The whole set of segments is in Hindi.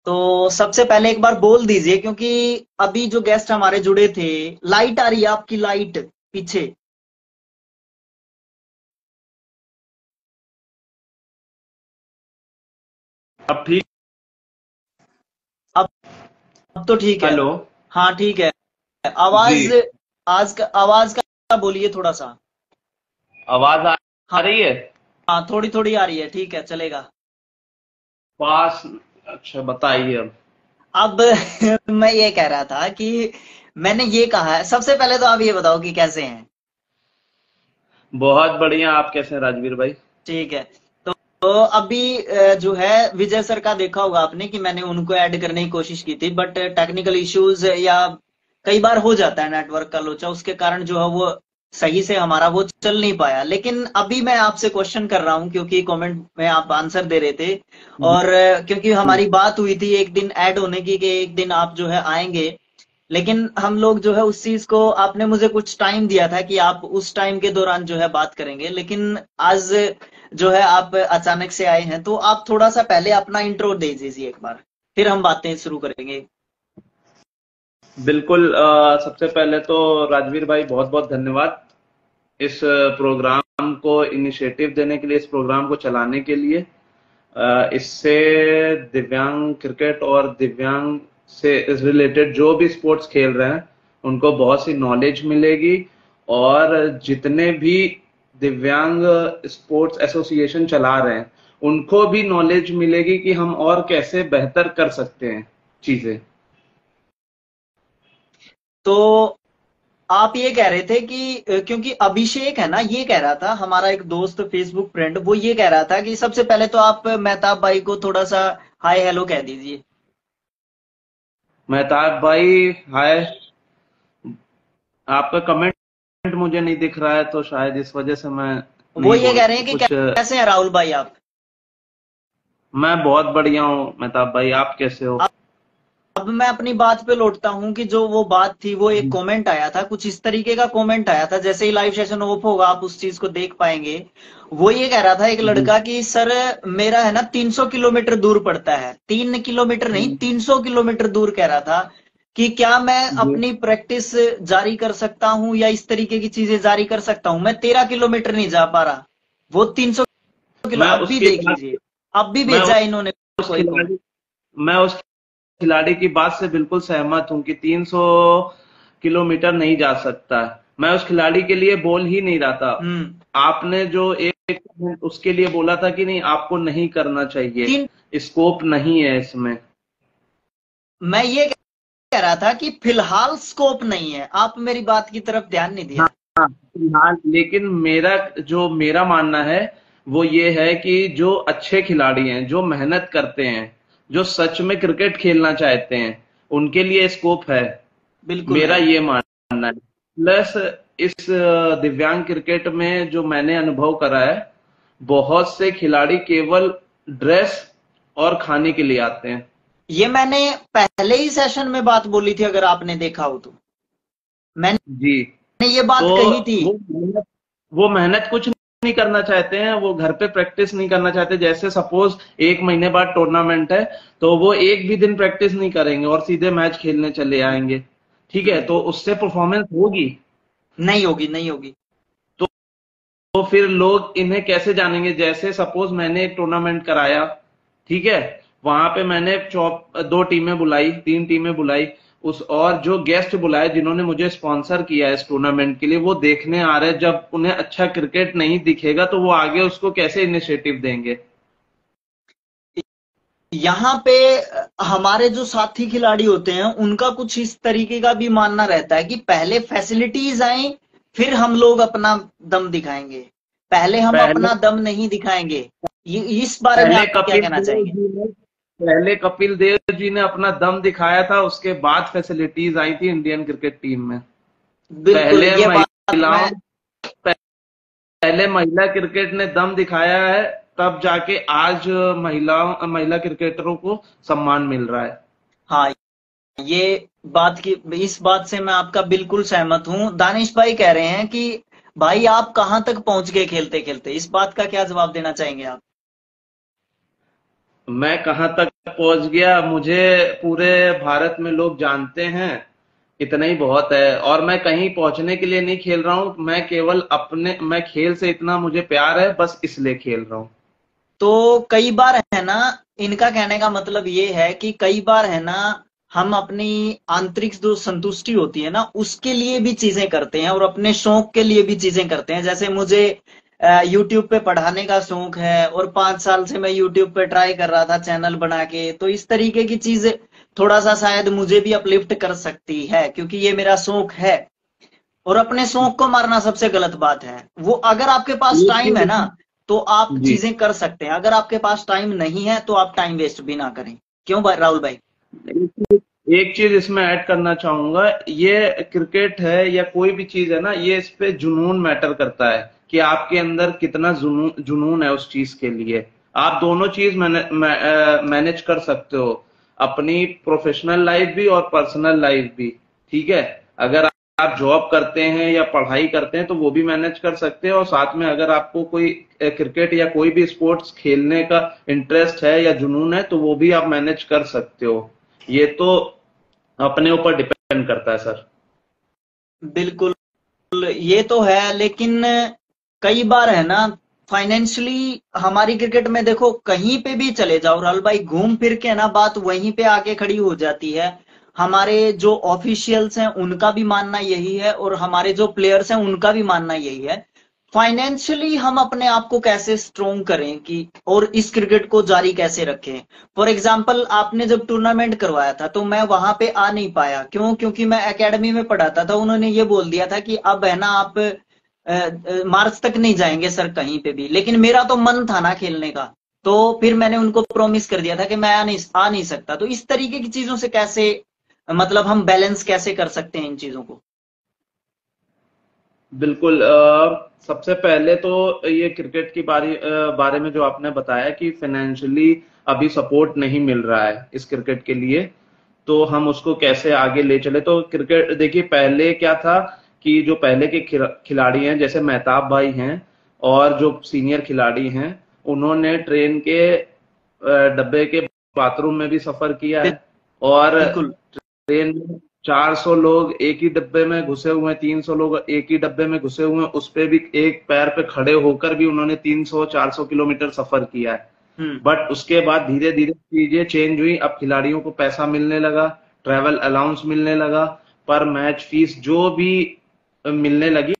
तो सबसे पहले एक बार बोल दीजिए, क्योंकि अभी जो गेस्ट हमारे जुड़े थे। लाइट आ रही है आपकी, लाइट पीछे। अब ठीक। अब अब तो ठीक है। हेलो। हाँ ठीक है। जी। आवाज, आवाज का बोलिए थोड़ा सा। आवाज आ हाँ। रही है? हाँ, थोड़ी थोड़ी आ रही है, ठीक है, चलेगा। पास। अच्छा, बताइए अब। अब मैं ये कह रहा था कि मैंने ये कहा है, सबसे पहले तो आप ये बताओ कि कैसे हैं। बहुत बढ़िया। आप कैसे हैं राजवीर भाई? ठीक है। तो अभी जो है विजय सर का देखा होगा आपने कि मैंने उनको ऐड करने की कोशिश की थी, बट टेक्निकल इश्यूज या कई बार हो जाता है नेटवर्क का लोचा, उसके कारण जो है वो सही से हमारा वो चल नहीं पाया। लेकिन अभी मैं आपसे क्वेश्चन कर रहा हूं, क्योंकि कमेंट में आप आंसर दे रहे थे। जी। और क्योंकि हमारी बात हुई थी एक दिन ऐड होने की, कि एक दिन आप जो है आएंगे। लेकिन हम लोग जो है उस चीज को, आपने मुझे कुछ टाइम दिया था कि आप उस टाइम के दौरान जो है बात करेंगे, लेकिन आज जो है आप अचानक से आए हैं, तो आप थोड़ा सा पहले अपना इंट्रो दे दीजिए एक बार, फिर हम बातें शुरू करेंगे। बिल्कुल। सबसे पहले तो राजवीर भाई बहुत बहुत धन्यवाद इस प्रोग्राम को इनिशिएटिव देने के लिए, इस प्रोग्राम को चलाने के लिए। इससे दिव्यांग क्रिकेट और दिव्यांग से रिलेटेड जो भी स्पोर्ट्स खेल रहे हैं उनको बहुत सी नॉलेज मिलेगी। और जितने भी दिव्यांग स्पोर्ट्स एसोसिएशन चला रहे हैं उनको भी नॉलेज मिलेगी कि हम और कैसे बेहतर कर सकते हैं चीजें। तो आप ये कह रहे थे कि क्योंकि अभिषेक है ना, ये कह रहा था, हमारा एक दोस्त फेसबुक फ्रेंड, वो ये कह रहा था कि सबसे पहले तो आप मेहताब भाई को थोड़ा सा हाय हेलो कह दीजिए। मेहताब भाई, हाय। आपका कमेंट मुझे नहीं दिख रहा है तो शायद इस वजह से मैं वो नहीं ये बोल कह रहे हैं कि कुछ। कैसे हैं राहुल भाई आप। मैं बहुत बढ़िया हूँ मेहताब भाई, आप कैसे हो? अब मैं अपनी बात पे लौटता हूँ कि जो वो बात थी, वो एक कमेंट आया था, कुछ इस तरीके का कमेंट आया था, जैसे ही लाइव सेशन ऑफ होगा आप उस चीज को देख पाएंगे। वो ये कह रहा था एक जी। लड़का कि सर, मेरा है ना 300 किलोमीटर दूर पड़ता है, 3 किलोमीटर नहीं, 300 किलोमीटर दूर कह रहा था, कि क्या मैं जी। अपनी प्रैक्टिस जारी कर सकता हूँ या इस तरीके की चीजें जारी कर सकता हूँ। मैं 13 किलोमीटर नहीं जा पा रहा, वो 300 किलो। मैं अब भी उसकी देख बात लीजिए, अब भी मैं भेजा है इन्होंने उस कोई कमेंट। खिलाड़ी मैं उस खिलाड़ी की बात से बिल्कुल सहमत हूं कि 300 किलोमीटर नहीं जा सकता। मैं उस खिलाड़ी के लिए बोल ही नहीं रहा था। हम्म। आपने जो एक उसके लिए बोला था कि नहीं, आपको नहीं करना चाहिए, तीन स्कोप नहीं है इसमें। मैं ये कह रहा था कि फिलहाल स्कोप नहीं है, आप मेरी बात की तरफ ध्यान नहीं हाँ, दिया। हाँ, फिलहाल लेकिन मेरा मानना है वो ये है कि जो अच्छे खिलाड़ी हैं, जो मेहनत करते हैं, जो सच में क्रिकेट खेलना चाहते हैं, उनके लिए स्कोप है। बिल्कुल मेरा है। ये मानना है। प्लस इस दिव्यांग क्रिकेट में जो मैंने अनुभव करा है, बहुत से खिलाड़ी केवल ड्रेस और खाने के लिए आते हैं। ये मैंने पहले ही सेशन में बात बोली थी, अगर आपने देखा हो तो मैंने जी। ये तो बात कही थी। वो मेहनत कुछ नहीं करना चाहते हैं, वो घर पे प्रैक्टिस नहीं करना चाहते। जैसे सपोज 1 महीने बाद टूर्नामेंट है तो वो एक भी दिन प्रैक्टिस नहीं करेंगे और सीधे मैच खेलने चले आएंगे। ठीक है, हम्म। तो उससे परफॉर्मेंस होगी। नहीं होगी, नहीं होगी। तो फिर लोग इन्हें कैसे जानेंगे? जैसे सपोज मैंने एक टूर्नामेंट कराया, ठीक है, वहां पे मैंने 2 टीमें बुलाई, 3 टीमें बुलाई। उस और जो गेस्ट बुलाए जिन्होंने मुझे स्पॉन्सर किया है इस टूर्नामेंट के लिए, वो देखने आ रहे हैं। जब उन्हें अच्छा क्रिकेट नहीं दिखेगा तो वो आगे उसको कैसे इनिशिएटिव देंगे? यहाँ पे हमारे जो साथी खिलाड़ी होते हैं उनका कुछ इस तरीके का भी मानना रहता है कि पहले फैसिलिटीज आए, फिर हम लोग अपना दम दिखाएंगे। पहले हम पहले अपना दम नहीं दिखाएंगे। ये इस बारे में पहले आप क्या कपिल कहना देव चाहेंगे। जी ने पहले कपिल देव जी ने अपना दम दिखाया था, उसके बाद फैसिलिटीज आई थी इंडियन क्रिकेट टीम में। बिल्कुल, पहले ये बात महिलाओं मैं, पहले महिला क्रिकेट ने दम दिखाया है, तब जाके आज महिला क्रिकेटरों को सम्मान मिल रहा है। हाँ, ये बात की, इस बात से मैं आपका बिल्कुल सहमत हूँ। दानिश भाई कह रहे हैं कि भाई आप कहाँ तक पहुंच गए खेलते खेलते, इस बात का क्या जवाब देना चाहेंगे आप। मैं कहां तक पहुंच गया, मुझे पूरे भारत में लोग जानते हैं, इतना ही बहुत है। और मैं कहीं पहुंचने के लिए नहीं खेल रहा हूं, मैं केवल मैं खेल से इतना मुझे प्यार है, बस इसलिए खेल रहा हूं। तो कई बार है ना, इनका कहने का मतलब ये है कि कई बार है ना, हम अपनी आंतरिक जो संतुष्टि होती है ना, उसके लिए भी चीजें करते हैं और अपने शौक के लिए भी चीजें करते हैं। जैसे मुझे यूट्यूब पे पढ़ाने का शौक है और 5 साल से मैं यूट्यूब पे ट्राई कर रहा था चैनल बना के, तो इस तरीके की चीज थोड़ा सा शायद मुझे भी अपलिफ्ट कर सकती है, क्योंकि ये मेरा शौक है। और अपने शौक को मारना सबसे गलत बात है। वो अगर आपके पास एक टाइम है ना, चीज तो आप जी, चीजें कर सकते हैं। अगर आपके पास टाइम नहीं है तो आप टाइम वेस्ट भी ना करें। क्यों भाई राहुल भाई? एक चीज इसमें ऐड करना चाहूंगा, ये क्रिकेट है या कोई भी चीज है ना, ये इस पे जुनून मैटर करता है कि आपके अंदर कितना जुनून जुनून है उस चीज के लिए। आप दोनों चीज मैनेज कर सकते हो, अपनी प्रोफेशनल लाइफ भी और पर्सनल लाइफ भी। ठीक है, अगर आप जॉब करते हैं या पढ़ाई करते हैं तो वो भी मैनेज कर सकते हैं, और साथ में अगर आपको कोई क्रिकेट या कोई भी स्पोर्ट्स खेलने का इंटरेस्ट है या जुनून है तो वो भी आप मैनेज कर सकते हो। ये तो अपने ऊपर डिपेंड करता है सर। बिल्कुल, ये तो है, लेकिन कई बार है ना, फाइनेंशियली हमारी क्रिकेट में देखो, कहीं पे भी चले जाओ राहुल भाई, घूम फिर के ना बात वहीं पे आके खड़ी हो जाती है। हमारे जो ऑफिशियल्स हैं उनका भी मानना यही है और हमारे जो प्लेयर्स हैं उनका भी मानना यही है। फाइनेंशियली हम अपने आप को कैसे स्ट्रोंग करें कि, और इस क्रिकेट को जारी कैसे रखें। फॉर एग्जाम्पल, आपने जब टूर्नामेंट करवाया था तो मैं वहां पे आ नहीं पाया। क्यों? क्योंकि मैं एकेडमी में पढ़ाता था। उन्होंने ये बोल दिया था कि अब है ना आप मार्च तक नहीं जाएंगे सर कहीं पे भी। लेकिन मेरा तो मन था ना खेलने का, तो फिर मैंने उनको प्रॉमिस कर दिया था कि मैं आ नहीं सकता। तो इस तरीके की चीजों से कैसे, मतलब हम बैलेंस कैसे कर सकते हैं इन चीजों को? बिल्कुल, सबसे पहले तो ये क्रिकेट की बारे में जो आपने बताया कि फाइनेंशियली अभी सपोर्ट नहीं मिल रहा है इस क्रिकेट के लिए, तो हम उसको कैसे आगे ले चले। तो क्रिकेट देखिए, पहले क्या था कि जो पहले के खिलाड़ी हैं जैसे मेहताब भाई हैं और जो सीनियर खिलाड़ी हैं, उन्होंने ट्रेन के डब्बे के बाथरूम में भी सफर किया है, और बिल्कुल। ट्रेन में 400 लोग एक ही डब्बे में घुसे हुए हैं, 300 लोग एक ही डब्बे में घुसे हुए हैं, उस पे भी एक पैर पे खड़े होकर भी उन्होंने 300-400 किलोमीटर सफर किया है। हम्म। बट उसके बाद धीरे धीरे चीजें चेंज हुई, अब खिलाड़ियों को पैसा मिलने लगा, ट्रैवल अलाउंस मिलने लगा, पर मैच फीस जो भी मिलने लगी,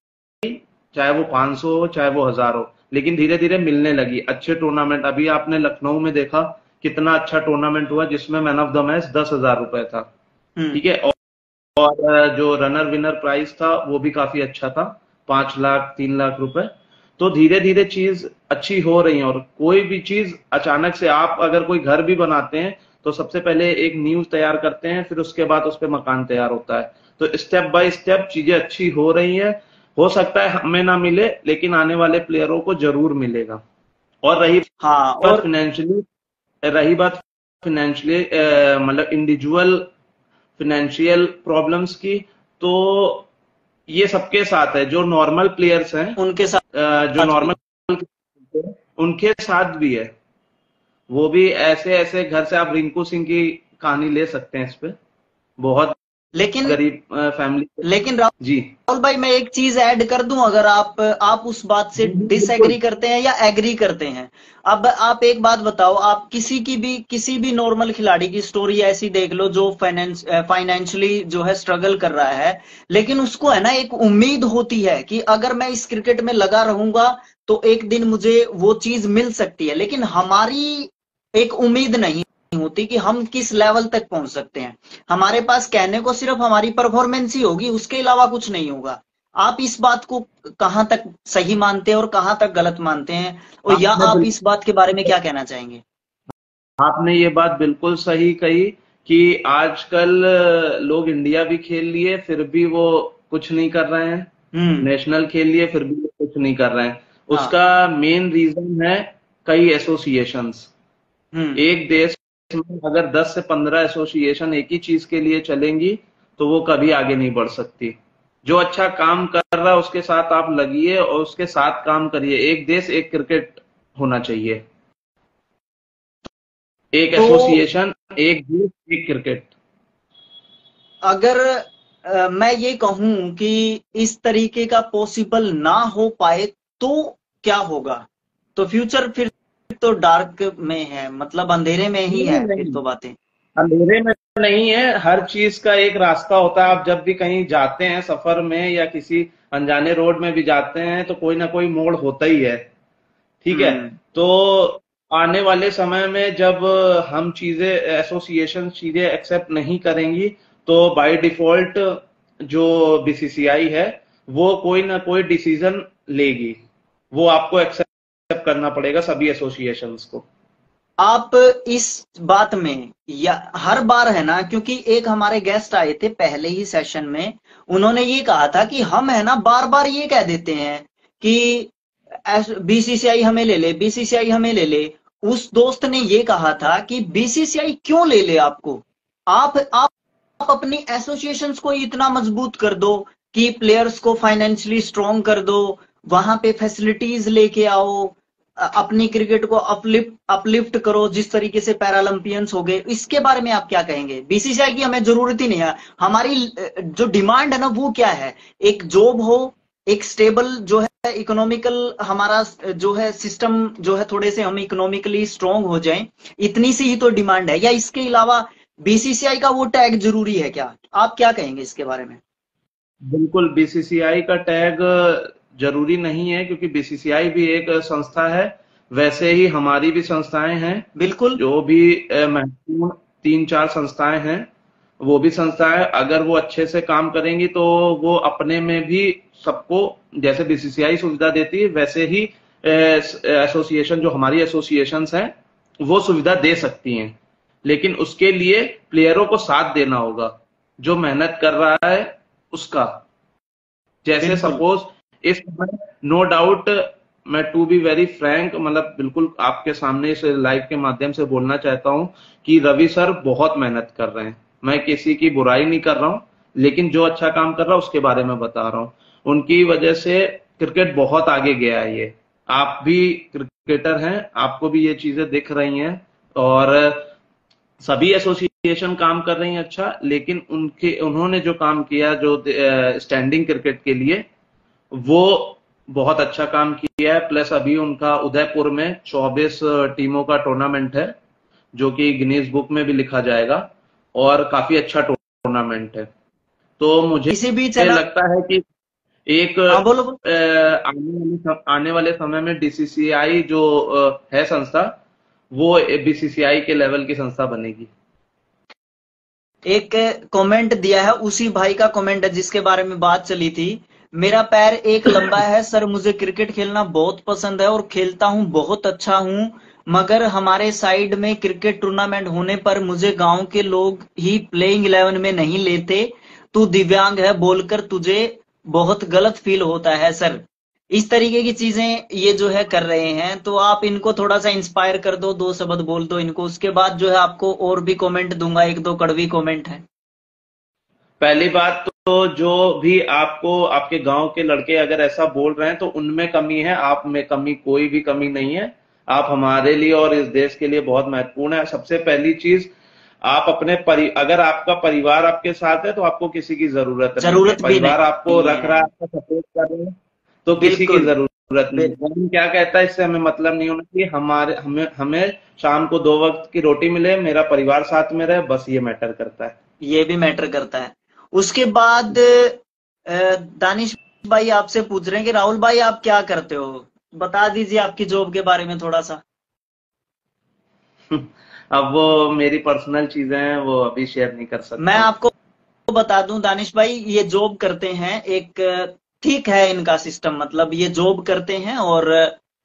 चाहे वो 500 हो चाहे वो 1000 हो, लेकिन धीरे धीरे मिलने लगी। अच्छे टूर्नामेंट, अभी आपने लखनऊ में देखा कितना अच्छा टूर्नामेंट हुआ जिसमें मैन ऑफ द मैच 10,000 रुपए था। हम्म। ठीक है, और जो रनर विनर प्राइस था वो भी काफी अच्छा था, 5 लाख 3 लाख रुपए। तो धीरे धीरे चीज अच्छी हो रही है, और कोई भी चीज अचानक से, आप अगर कोई घर भी बनाते हैं तो सबसे पहले एक नींव तैयार करते हैं, फिर उसके बाद उस पर मकान तैयार होता है। तो स्टेप बाय स्टेप चीजें अच्छी हो रही है। हो सकता है हमें ना मिले, लेकिन आने वाले प्लेयरों को जरूर मिलेगा। और हाँ। बात और फाइनेंशियली रही बात फाइनेंशियली मतलब इंडिविजुअल फाइनेंशियल प्रॉब्लम्स की, तो ये सबके साथ है। जो नॉर्मल प्लेयर्स हैं, उनके जो साथ भी। नॉर्मल, उनके साथ भी है। वो भी ऐसे ऐसे घर से, आप रिंकू सिंह की कहानी ले सकते हैं इस पे, बहुत लेकिन गरीब फैमिली। लेकिन जी राहुल भाई, मैं एक चीज ऐड कर दूं, अगर आप उस बात से जी जी, बिल्कुल। डिसएग्री करते हैं या एग्री करते हैं। अब आप एक बात बताओ, आप किसी भी नॉर्मल खिलाड़ी की स्टोरी ऐसी देख लो जो फाइनेंशियली जो है स्ट्रगल कर रहा है, लेकिन उसको है ना एक उम्मीद होती है कि अगर मैं इस क्रिकेट में लगा रहूंगा तो एक दिन मुझे वो चीज मिल सकती है। लेकिन हमारी एक उम्मीद नहीं होती कि हम किस लेवल तक पहुंच सकते हैं। हमारे पास कहने को सिर्फ हमारी परफॉर्मेंस ही होगी, उसके अलावा कुछ नहीं होगा। आप इस बात को कहां तक सही मानते हैं और कहां तक गलत मानते हैं, और या आपने आप बिल्कुल इस बात के बारे में क्या कहना चाहेंगे? आपने ये बात बिल्कुल सही कही कि आजकल लोग इंडिया भी खेल लिए फिर भी वो कुछ नहीं कर रहे हैं, हम्म। नेशनल खेल लिए फिर भी वो कुछ नहीं कर रहे हैं। हाँ। उसका मेन रीजन है कई एसोसिएशंस। हम्म। एक देश में अगर 10 से 15 एसोसिएशन एक ही चीज के लिए चलेंगी तो वो कभी आगे नहीं बढ़ सकती। जो अच्छा काम कर रहा है उसके साथ आप लगिए और उसके साथ काम करिए। एक देश एक क्रिकेट होना चाहिए। एक तो एसोसिएशन, एक देश, एक क्रिकेट। अगर मैं ये कहूं कि इस तरीके का पॉसिबल ना हो पाए तो क्या होगा? तो फ्यूचर फिर तो डार्क में है, मतलब अंधेरे में ही नहीं है फिर नहीं, तो बातें। अंधेरे में नहीं है। हर चीज का एक रास्ता होता है। आप जब भी कहीं जाते हैं सफर में या किसी अनजाने रोड में भी जाते हैं तो कोई ना कोई मोड़ होता ही है। ठीक है। हम्म। तो आने वाले समय में जब हम चीजें, एसोसिएशन चीजें एक्सेप्ट नहीं करेंगी तो बाय डिफॉल्ट जो बीसीसीआई है वो कोई ना कोई डिसीजन लेगी। वो आपको एक्सेप्ट करना पड़ेगा सभी एसोसिएशंस को। आप इस बात में या हर बार है ना, क्योंकि एक हमारे गेस्ट आए थे पहले ही सेशन में, उन्होंने ये कहा था कि हम है ना बार बार ये कह देते हैं कि बीसीसीआई हमें ले ले, बीसीसीआई हमें ले ले। उस दोस्त ने ये कहा था कि बीसीसीआई क्यों ले ले आपको? आप अपनी एसोसिएशंस को इतना मजबूत कर दो कि प्लेयर्स को फाइनेंशियली स्ट्रांग कर दो, वहां पे फैसिलिटीज लेके आओ, अपनी क्रिकेट को अपलिफ्ट करो जिस तरीके से पैरालंपियंस हो गए। इसके बारे में आप क्या कहेंगे? बीसीसीआई की हमें जरूरत ही नहीं है। हमारी जो डिमांड है ना वो क्या है? एक जॉब हो, एक स्टेबल जो है इकोनॉमिकल हमारा जो है सिस्टम जो है, थोड़े से हम इकोनॉमिकली स्ट्रांग हो जाएं, इतनी सी ही तो डिमांड है। या इसके अलावा बीसीसीआई का वो टैग जरूरी है क्या? आप क्या कहेंगे इसके बारे में? बिल्कुल, बीसीसीआई का टैग जरूरी नहीं है क्योंकि बीसीसीआई भी एक संस्था है। वैसे ही हमारी भी संस्थाएं हैं। बिल्कुल। जो भी महत्वपूर्ण तीन चार संस्थाएं हैं, वो भी संस्थाएं अगर वो अच्छे से काम करेंगी तो वो अपने में भी सबको, जैसे बीसीसीआई सुविधा देती है वैसे ही एसोसिएशन, जो हमारी एसोसिएशंस हैं, वो सुविधा दे सकती हैं। लेकिन उसके लिए प्लेयरों को साथ देना होगा, जो मेहनत कर रहा है उसका। जैसे बिल्कुल। सपोज इस समय, नो डाउट, मैं टू बी वेरी फ्रैंक, मतलब बिल्कुल आपके सामने इस लाइव के माध्यम से बोलना चाहता हूं कि रवि सर बहुत मेहनत कर रहे हैं। मैं किसी की बुराई नहीं कर रहा हूं, लेकिन जो अच्छा काम कर रहा है उसके बारे में बता रहा हूं। उनकी वजह से क्रिकेट बहुत आगे गया है। ये आप भी क्रिकेटर हैं, आपको भी ये चीजें दिख रही हैं। और सभी एसोसिएशन काम कर रही हैं अच्छा, लेकिन उन्होंने जो काम किया जो स्टैंडिंग क्रिकेट के लिए, वो बहुत अच्छा काम किया है। प्लस अभी उनका उदयपुर में 24 टीमों का टूर्नामेंट है जो कि गिनीज बुक में भी लिखा जाएगा, और काफी अच्छा टूर्नामेंट है। तो मुझे किसी बीच है ना। लगता है कि एक हाँ, बोलो बोलो। आने वाले समय में डीसीसीआई जो है संस्था, वो बीसीसीआई के लेवल की संस्था बनेगी। एक कमेंट दिया है, उसी भाई का कमेंट है जिसके बारे में बात चली थी। मेरा पैर एक लंबा है सर, मुझे क्रिकेट खेलना बहुत पसंद है और खेलता हूँ, बहुत अच्छा हूँ, मगर हमारे साइड में क्रिकेट टूर्नामेंट होने पर मुझे गांव के लोग ही प्लेइंग 11 में नहीं लेते। तू दिव्यांग है बोलकर तुझे बहुत गलत फील होता है सर। इस तरीके की चीजें ये जो है कर रहे हैं, तो आप इनको थोड़ा सा इंस्पायर कर दो, दो शब्द बोल दो इनको, उसके बाद जो है आपको और भी कमेंट दूंगा, एक दो कड़वी कमेंट है। पहली बात तो जो भी आपको आपके गांव के लड़के अगर ऐसा बोल रहे हैं तो उनमें कमी है, आप में कमी, कोई भी कमी नहीं है। आप हमारे लिए और इस देश के लिए बहुत महत्वपूर्ण है। सबसे पहली चीज, आप अपने अगर आपका परिवार आपके साथ है तो आपको किसी की जरूरत नहीं है। जरूरत भी परिवार आपको नहीं रख है। रहा है, आपको सपोर्ट कर रहे हैं, तो किसी की बिल्कुल। जरूरत नहीं है। कौन क्या कहता है इससे हमें मतलब नहीं होना चाहिए। हमारे हमें हमें शाम को 2 वक्त की रोटी मिले, मेरा परिवार साथ में रहे, बस ये मैटर करता है। ये भी मैटर करता है। उसके बाद दानिश भाई आपसे पूछ रहे हैं कि राहुल भाई आप क्या करते हो? बता दीजिए आपकी जॉब के बारे में थोड़ा सा। अब वो मेरी पर्सनल चीजें हैं, वो अभी शेयर नहीं कर मैं सकता हूँ। आपको बता दूं दानिश भाई, ये जॉब करते हैं एक, ठीक है इनका सिस्टम, मतलब ये जॉब करते हैं और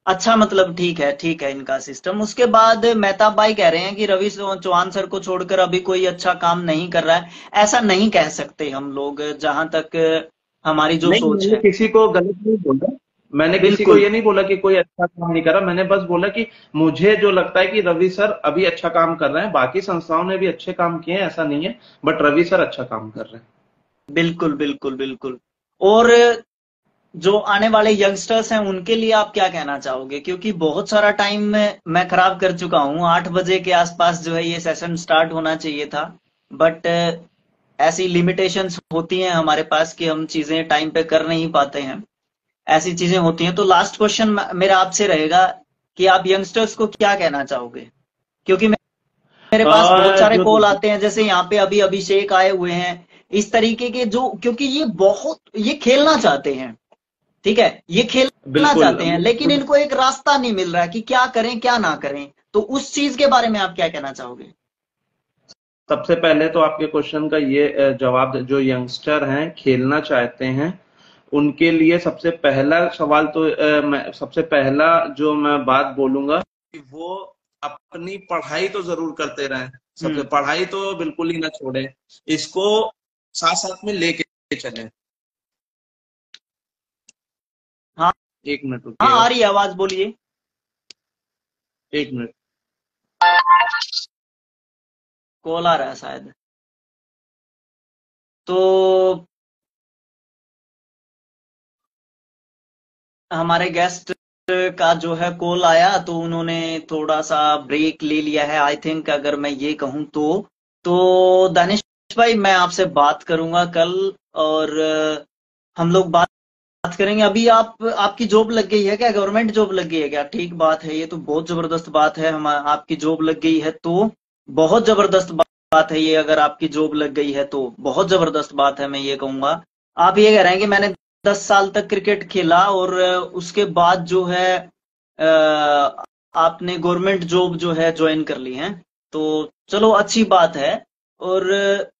अच्छा, मतलब ठीक है इनका सिस्टम। उसके बाद मेहताब भाई कह रहे हैं कि रवि चौहान सर को छोड़कर अभी कोई अच्छा काम नहीं कर रहा है। ऐसा नहीं कह सकते हम लोग, जहां तक हमारी जो नहीं, सोच मैंने है। किसी को गलत नहीं बोला। मैंने किसी को बिल्कुल। ये नहीं बोला कि कोई अच्छा काम नहीं कर रहा। मैंने बस बोला कि मुझे जो लगता है कि रवि सर अभी अच्छा काम कर रहे हैं। बाकी संस्थाओं ने भी अच्छे काम किए हैं, ऐसा नहीं है, बट रवि सर अच्छा काम कर रहे हैं। बिल्कुल बिल्कुल बिल्कुल। और जो आने वाले यंगस्टर्स हैं उनके लिए आप क्या कहना चाहोगे? क्योंकि बहुत सारा टाइम मैं खराब कर चुका हूँ। 8 बजे के आसपास जो है ये सेशन स्टार्ट होना चाहिए था, बट ऐसी लिमिटेशंस होती हैं हमारे पास कि हम चीजें टाइम पे कर नहीं पाते हैं। ऐसी चीजें होती हैं। तो लास्ट क्वेश्चन मेरा आपसे रहेगा कि आप यंगस्टर्स को क्या कहना चाहोगे? क्योंकि मेरे पास बहुत सारे जो कॉल आते हैं, जैसे यहाँ पे अभी अभिषेक आए हुए हैं, इस तरीके के, जो क्योंकि ये खेलना चाहते हैं, ठीक है, ये खेलना बिल्कुल। चाहते हैं, लेकिन इनको एक रास्ता नहीं मिल रहा है कि क्या करें क्या ना करें। तो उस चीज के बारे में आप क्या कहना चाहोगे? सबसे पहले तो आपके क्वेश्चन का ये जवाब, जो यंगस्टर हैं खेलना चाहते हैं उनके लिए सबसे पहला सवाल तो सबसे पहला जो मैं बात बोलूंगा कि वो अपनी पढ़ाई तो जरूर करते रहें। सबसे हम्म। पढ़ाई तो बिल्कुल ही ना छोड़े, इसको साथ साथ में लेके चलें। हाँ। 1 मिनट हाँ, रुकिएगा। आ रही है आवाज, बोलिए। 1 मिनट। कॉल आ रहा है शायद। तो हमारे गेस्ट का जो है कॉल आया, तो उन्होंने थोड़ा सा ब्रेक ले लिया है, आई थिंक, अगर मैं ये कहूँ तो दानिश भाई, मैं आपसे बात करूंगा कल, और हम लोग बात करेंगे। अभी आपकी जॉब लग गई है क्या? गवर्नमेंट जॉब लग गई है क्या? ठीक बात है, ये तो बहुत जबरदस्त बात है। हम आपकी जॉब लग गई है तो बहुत जबरदस्त बात है ये। अगर आपकी जॉब लग गई है तो बहुत जबरदस्त बात है, मैं ये कहूंगा। आप ये कह रहे हैं कि मैंने 10 साल तक क्रिकेट खेला और उसके बाद जो है आपने गवर्नमेंट जॉब जो है ज्वाइन कर ली है, तो चलो अच्छी बात है। और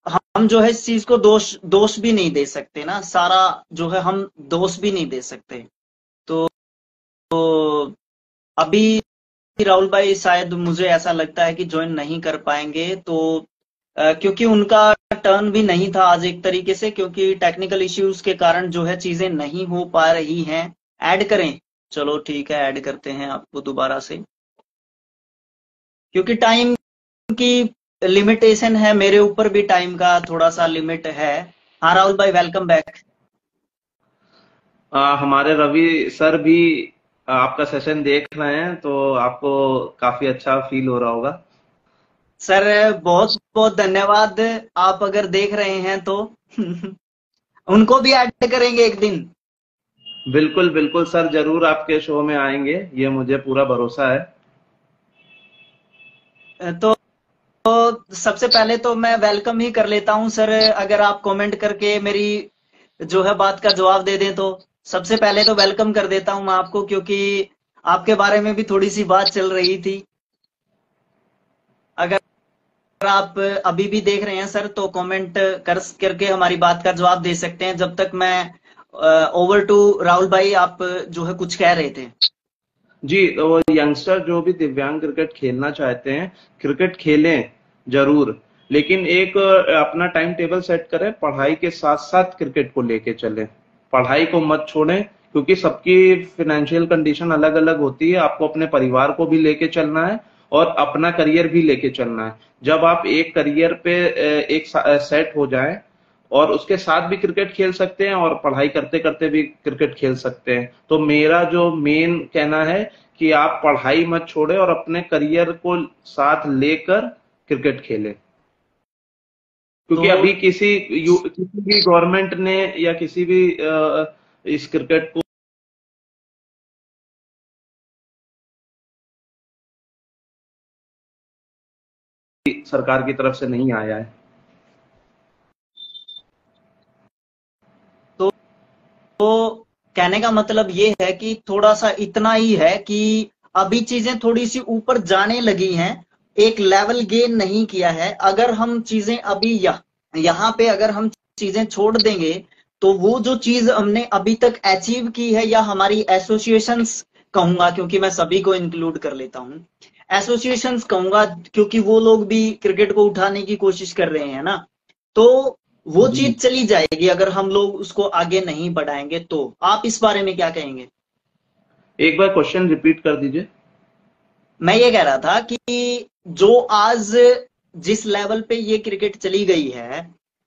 हम जो है इस चीज को दोष दोष भी नहीं दे सकते ना, सारा जो है हम दोष भी नहीं दे सकते। तो अभी राहुल भाई शायद, मुझे ऐसा लगता है कि ज्वाइन नहीं कर पाएंगे, तो क्योंकि उनका टर्न भी नहीं था आज, एक तरीके से, क्योंकि टेक्निकल इश्यूज के कारण जो है चीजें नहीं हो पा रही हैं। ऐड करें? चलो ठीक है, ऐड करते हैं आपको दोबारा से, क्योंकि टाइम की लिमिटेशन है, मेरे ऊपर भी टाइम का थोड़ा सा लिमिट है। हाँ राहुल भाई, वेलकम बैक। हमारे रवि सर भी आपका सेशन देख रहे हैं, तो आपको काफी अच्छा फील हो रहा होगा। सर बहुत बहुत धन्यवाद। आप अगर देख रहे हैं तो उनको भी ऐड करेंगे एक दिन। बिल्कुल बिल्कुल सर, जरूर आपके शो में आएंगे, ये मुझे पूरा भरोसा है। तो सबसे पहले तो मैं वेलकम ही कर लेता हूं सर, अगर आप कमेंट करके मेरी जो है बात का जवाब दे दें तो। सबसे पहले तो वेलकम कर देता हूं मैं आपको, क्योंकि आपके बारे में भी थोड़ी सी बात चल रही थी। अगर आप अभी भी देख रहे हैं सर, तो कमेंट करके हमारी बात का जवाब दे सकते हैं। जब तक मैं ओवर टू राहुल भाई, आप जो है कुछ कह रहे थे। जी, तो वो यंगस्टर जो भी दिव्यांग क्रिकेट खेलना चाहते हैं, क्रिकेट खेलें जरूर, लेकिन एक अपना टाइम टेबल सेट करें, पढ़ाई के साथ साथ क्रिकेट को लेके चलें। पढ़ाई को मत छोड़ें, क्योंकि सबकी फाइनेंशियल कंडीशन अलग अलग होती है। आपको अपने परिवार को भी लेके चलना है और अपना करियर भी लेके चलना है। जब आप एक करियर पे एक सेट हो जाएं और उसके साथ भी क्रिकेट खेल सकते हैं और पढ़ाई करते करते भी क्रिकेट खेल सकते हैं, तो मेरा जो मेन कहना है कि आप पढ़ाई मत छोड़े और अपने करियर को साथ लेकर क्रिकेट खेलें। क्योंकि तो अभी किसी भी गवर्नमेंट ने या किसी भी इस क्रिकेट को सरकार की तरफ से नहीं आया है। तो कहने का मतलब ये है कि थोड़ा सा इतना ही है कि अभी चीजें थोड़ी सी ऊपर जाने लगी हैं, एक लेवल गेन नहीं किया है। अगर हम चीजें अभी यहाँ पे अगर हम चीजें छोड़ देंगे, तो वो जो चीज हमने अभी तक अचीव की है, या हमारी एसोसिएशंस कहूंगा, क्योंकि मैं सभी को इंक्लूड कर लेता हूँ, एसोसिएशंस कहूंगा, क्योंकि वो लोग भी क्रिकेट को उठाने की कोशिश कर रहे हैं ना, तो वो जी, चीज चली जाएगी अगर हम लोग उसको आगे नहीं बढ़ाएंगे। तो आप इस बारे में क्या कहेंगे? एक बार क्वेश्चन रिपीट कर दीजिए। मैं ये कह रहा था कि जो आज जिस लेवल पे ये क्रिकेट चली गई है,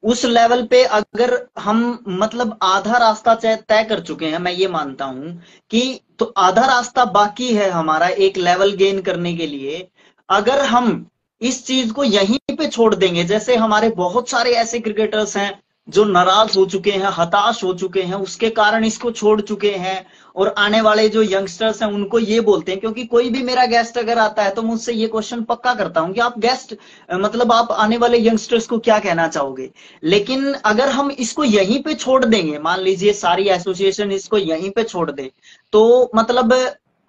उस लेवल पे अगर हम मतलब आधा रास्ता तय कर चुके हैं, मैं ये मानता हूं कि तो आधा रास्ता बाकी है हमारा एक लेवल गेन करने के लिए। अगर हम इस चीज को यहीं पे छोड़ देंगे, जैसे हमारे बहुत सारे ऐसे क्रिकेटर्स हैं जो नाराज हो चुके हैं, हताश हो चुके हैं, उसके कारण इसको छोड़ चुके हैं, और आने वाले जो यंगस्टर्स हैं उनको ये बोलते हैं, क्योंकि कोई भी मेरा गेस्ट अगर आता है तो मुझसे ये क्वेश्चन पक्का करता हूं कि आप गेस्ट मतलब आप आने वाले यंगस्टर्स को क्या कहना चाहोगे। लेकिन अगर हम इसको यहीं पे छोड़ देंगे, मान लीजिए सारी एसोसिएशन इसको यहीं पे छोड़ दे, तो मतलब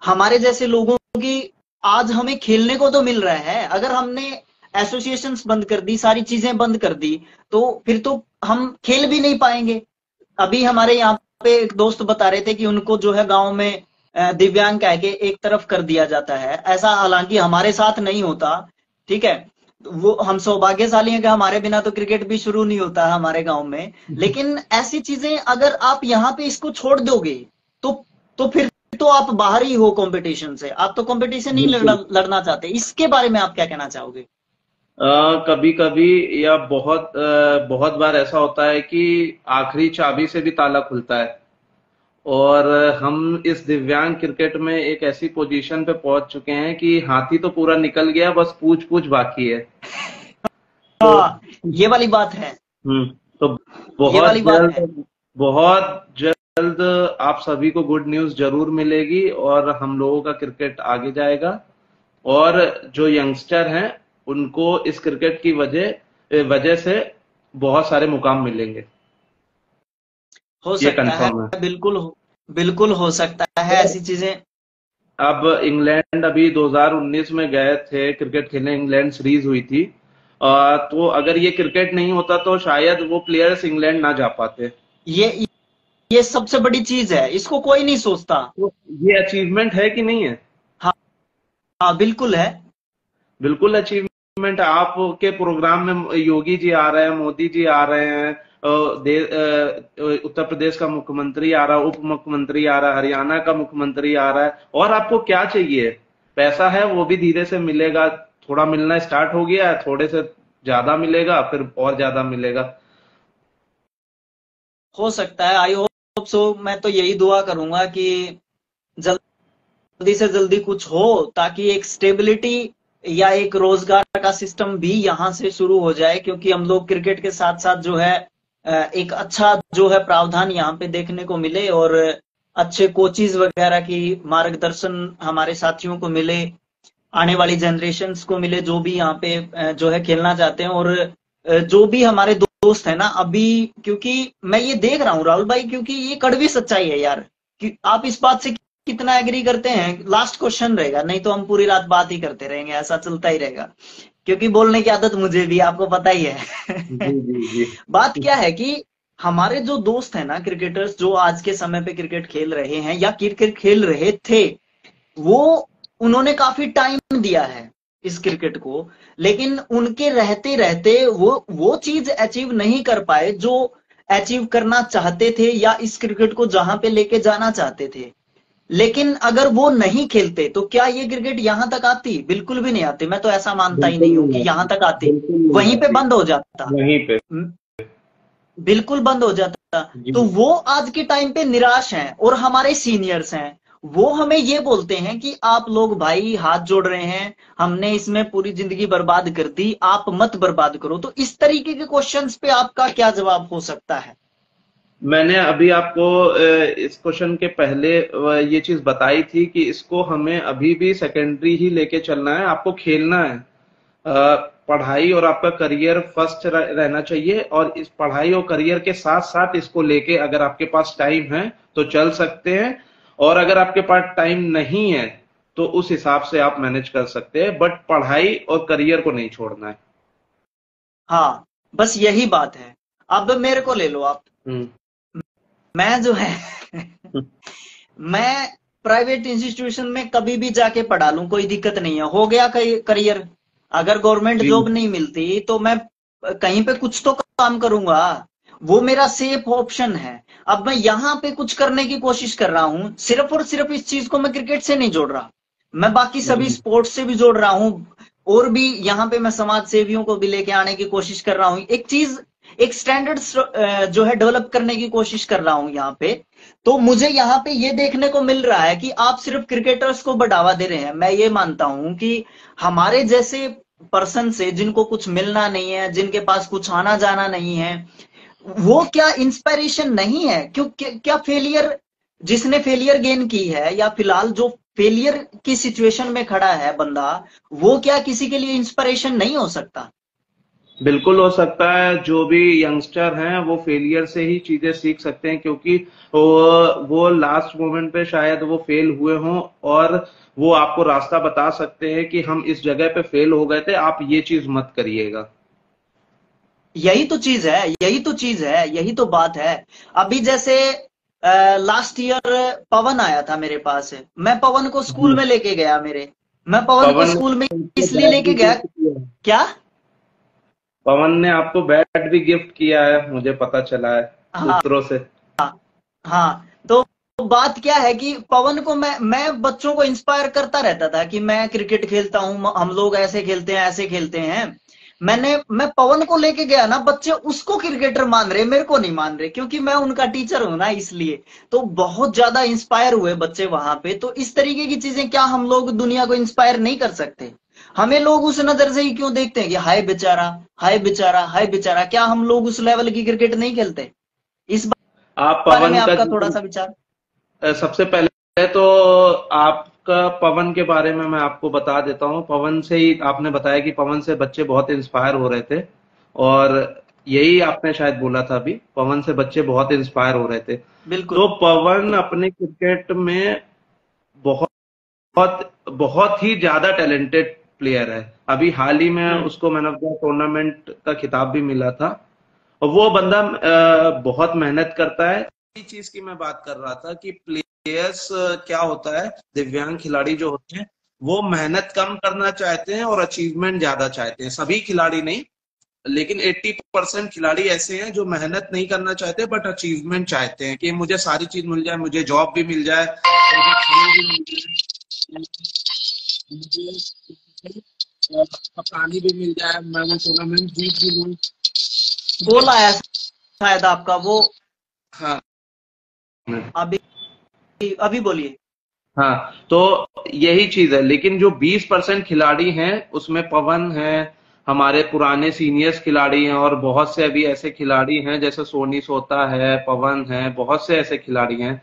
हमारे जैसे लोगों की आज हमें खेलने को तो मिल रहा है, अगर हमने एसोसिएशंस बंद कर दी, सारी चीजें बंद कर दी, तो फिर तो हम खेल भी नहीं पाएंगे। अभी हमारे यहाँ पे एक दोस्त बता रहे थे कि उनको जो है गांव में दिव्यांग कह के एक तरफ कर दिया जाता है, ऐसा हालांकि हमारे साथ नहीं होता, ठीक है। वो हम सौभाग्यशाली हैं कि हमारे बिना तो क्रिकेट भी शुरू नहीं होता हमारे गांव में। लेकिन ऐसी चीजें अगर आप यहाँ पे इसको छोड़ दोगे, तो फिर तो आप बाहर ही हो कंपटीशन से, आप तो कंपटीशन नहीं लड़ना चाहते। इसके बारे में आप क्या कहना चाहोगे? कभी कभी या बहुत बार ऐसा होता है कि आखिरी चाबी से भी ताला खुलता है, और हम इस दिव्यांग क्रिकेट में एक ऐसी पोजीशन पे पहुंच चुके हैं कि हाथी तो पूरा निकल गया, बस पूछ पूछ बाकी है। तो हाँ, ये वाली बात है। तो ये बहुत वाली बात है। जल्द बहुत जल्द आप सभी को गुड न्यूज जरूर मिलेगी, और हम लोगों का क्रिकेट आगे जाएगा, और जो यंगस्टर हैं उनको इस क्रिकेट की वजह वजह से बहुत सारे मुकाम मिलेंगे। हो ये सकता है, कंफर्म है। बिल्कुल हो सकता है तो ऐसी चीजें। अब इंग्लैंड अभी 2019 में गए थे क्रिकेट खेलने, इंग्लैंड सीरीज हुई थी। तो अगर ये क्रिकेट नहीं होता तो शायद वो प्लेयर्स इंग्लैंड ना जा पाते। ये ये सबसे बड़ी चीज है, इसको कोई नहीं सोचता। तो ये अचीवमेंट है कि नहीं है? हाँ, हाँ बिल्कुल है। बिल्कुल अचीवमेंट। आपके प्रोग्राम में योगी जी आ रहे हैं, मोदी जी आ रहे हैं, उत्तर प्रदेश का मुख्यमंत्री आ रहा है, उप मुख्यमंत्री आ रहा है, हरियाणा का मुख्यमंत्री आ रहा है, और आपको क्या चाहिए? पैसा है, वो भी धीरे से मिलेगा, थोड़ा मिलना स्टार्ट हो गया है, थोड़े से ज्यादा मिलेगा, फिर और ज्यादा मिलेगा। हो सकता है, आई होप सो। मैं तो यही दुआ करूंगा कि जल्दी से जल्दी कुछ हो, ताकि एक स्टेबिलिटी या एक रोजगार का सिस्टम भी यहाँ से शुरू हो जाए, क्योंकि हम लोग क्रिकेट के साथ साथ जो है एक अच्छा जो है प्रावधान यहाँ पे देखने को मिले, और अच्छे कोचिज वगैरह की मार्गदर्शन हमारे साथियों को मिले, आने वाली जनरेशन्स को मिले, जो भी यहाँ पे जो है खेलना चाहते हैं। और जो भी हमारे दोस्त है ना अभी, क्योंकि मैं ये देख रहा हूँ राहुल भाई, क्योंकि ये कड़वी सच्चाई है यार, कि आप इस बात से कितना एग्री करते हैं? लास्ट क्वेश्चन रहेगा, नहीं तो हम पूरी रात बात ही करते रहेंगे, ऐसा चलता ही रहेगा, क्योंकि बोलने की आदत मुझे भी, आपको पता ही जी है। जी जी। बात क्या है कि हमारे जो दोस्त हैं ना क्रिकेटर्स, जो आज के समय पे क्रिकेट खेल रहे हैं या क्रिकेट खेल रहे थे, वो उन्होंने काफी टाइम दिया है इस क्रिकेट को, लेकिन उनके रहते रहते वो चीज अचीव नहीं कर पाए जो अचीव करना चाहते थे, या इस क्रिकेट को जहां पे लेके जाना चाहते थे। लेकिन अगर वो नहीं खेलते तो क्या ये क्रिकेट यहां तक आती? बिल्कुल भी नहीं आती। मैं तो ऐसा मानता ही बिल्कुल नहीं हूं नहीं कि यहां आती। तक आती, बिल्कुल नहीं वहीं पे आती। बंद हो जाता। वहीं पे। बिल्कुल बंद हो जाता। जी। तो वो आज के टाइम पे निराश हैं, और हमारे सीनियर्स हैं, वो हमें ये बोलते हैं कि आप लोग भाई हाथ जोड़ रहे हैं, हमने इसमें पूरी जिंदगी बर्बाद कर दी, आप मत बर्बाद करो। तो इस तरीके के क्वेश्चंस पे आपका क्या जवाब हो सकता है? मैंने अभी आपको इस क्वेश्चन के पहले ये चीज बताई थी कि इसको हमें अभी भी सेकेंडरी ही लेके चलना है, आपको खेलना है। पढ़ाई और आपका करियर फर्स्ट रहना चाहिए, और इस पढ़ाई और करियर के साथ साथ इसको लेके अगर आपके पास टाइम है तो चल सकते हैं, और अगर आपके पास टाइम नहीं है तो उस हिसाब से आप मैनेज कर सकते हैं, बट पढ़ाई और करियर को नहीं छोड़ना है। हाँ, बस यही बात है। अब मेरे को ले लो आप, हम्म। मैं जो है मैं प्राइवेट इंस्टीट्यूशन में कभी भी जाके पढ़ा लूं, कोई दिक्कत नहीं है, हो गया करियर। अगर गवर्नमेंट जी। जॉब नहीं मिलती तो मैं कहीं पे कुछ तो काम करूंगा, वो मेरा सेफ ऑप्शन है। अब मैं यहाँ पे कुछ करने की कोशिश कर रहा हूं, सिर्फ और सिर्फ इस चीज को मैं क्रिकेट से नहीं जोड़ रहा, मैं बाकी सभी जी। स्पोर्ट्स से भी जोड़ रहा हूं, और भी यहाँ पे मैं समाज सेवियों को भी लेके आने की कोशिश कर रहा हूं। एक चीज एक स्टैंडर्ड जो है डेवलप करने की कोशिश कर रहा हूं यहाँ पे। तो मुझे यहाँ पे ये देखने को मिल रहा है कि आप सिर्फ क्रिकेटर्स को बढ़ावा दे रहे हैं। मैं ये मानता हूं कि हमारे जैसे पर्सन से जिनको कुछ मिलना नहीं है, जिनके पास कुछ आना जाना नहीं है, वो क्या इंस्पिरेशन नहीं है? क्यों क्या फेलियर, जिसने फेलियर गेन की है या फिलहाल जो फेलियर की सिचुएशन में खड़ा है बंदा, वो क्या किसी के लिए इंस्पिरेशन नहीं हो सकता? बिल्कुल हो सकता है। जो भी यंगस्टर हैं वो फेलियर से ही चीजें सीख सकते हैं, क्योंकि वो लास्ट मोमेंट पे शायद वो फेल हुए हों और वो आपको रास्ता बता सकते हैं कि हम इस जगह पे फेल हो गए थे, आप ये चीज मत करिएगा। यही तो चीज है, यही तो चीज है, यही तो बात है। अभी जैसे लास्ट ईयर पवन आया था मेरे पास, मैं पवन को स्कूल जी। में लेके गया मेरे। मैं पवन को पवन ने स्कूल में आपको इसलिए बैट लेके भी गया। गिफ्ट किया है। क्या? पवन ने आपको बैट भी गिफ्ट किया है, मुझे पता चला है हाँ, सूत्रों से। हाँ। तो बात क्या है कि पवन को मैं बच्चों को इंस्पायर करता रहता था कि मैं क्रिकेट खेलता हूं, हम लोग ऐसे खेलते हैं, ऐसे खेलते हैं। मैं पवन को लेके गया ना, बच्चे उसको क्रिकेटर मान रहे, मेरे को नहीं मान रहे, क्योंकि मैं उनका टीचर हूं ना, इसलिए। तो बहुत ज्यादा इंस्पायर हुए बच्चे वहां पे। तो इस तरीके की चीजें क्या हम लोग दुनिया को इंस्पायर नहीं कर सकते? हमें लोग उस नजर से ही क्यों देखते हैं कि हाय बेचारा, हाय बेचारा, हाय बेचारा? क्या हम लोग उस लेवल की क्रिकेट नहीं खेलते? इस आप बारे में पवन का आपका थोड़ा जिक्र सा विचार। सबसे पहले तो आपका पवन के बारे में मैं आपको बता देता हूँ। पवन से ही आपने बताया कि पवन से बच्चे बहुत इंस्पायर हो रहे थे, और यही आपने शायद बोला था अभी, पवन से बच्चे बहुत इंस्पायर हो रहे थे। बिल्कुल। तो पवन अपने क्रिकेट में बहुत बहुत ही ज्यादा टैलेंटेड प्लेयर है। अभी हाल ही में हम्म। उसको मैन ऑफ द टूर्नामेंट का खिताब भी मिला था। और वो बंदा बहुत मेहनत करता है। इसी चीज की मैं बात कर रहा था कि प्लेयर्स क्या होता है, दिव्यांग खिलाड़ी जो होते हैं वो मेहनत कम करना चाहते हैं और अचीवमेंट ज्यादा चाहते हैं। सभी खिलाड़ी नहीं, लेकिन 80% खिलाड़ी ऐसे हैं जो मेहनत नहीं करना चाहते बट अचीवमेंट चाहते हैं कि मुझे सारी चीज मिल जाए, मुझे जॉब भी मिल जाए, मुझे खेल भी मिल जाए, मुझे कप्तानी भी मिल जाए, मैं वो टूर्नामेंट जीत भी लूं। कॉल आया शायद आपका वो। हाँ। अभी अभी बोलिए। हाँ, तो यही चीज है। लेकिन जो 20% खिलाड़ी हैं उसमें पवन है, हमारे पुराने सीनियर्स खिलाड़ी हैं, और बहुत से अभी ऐसे खिलाड़ी हैं जैसे सोनी सोता है, पवन है, बहुत से ऐसे खिलाड़ी हैं।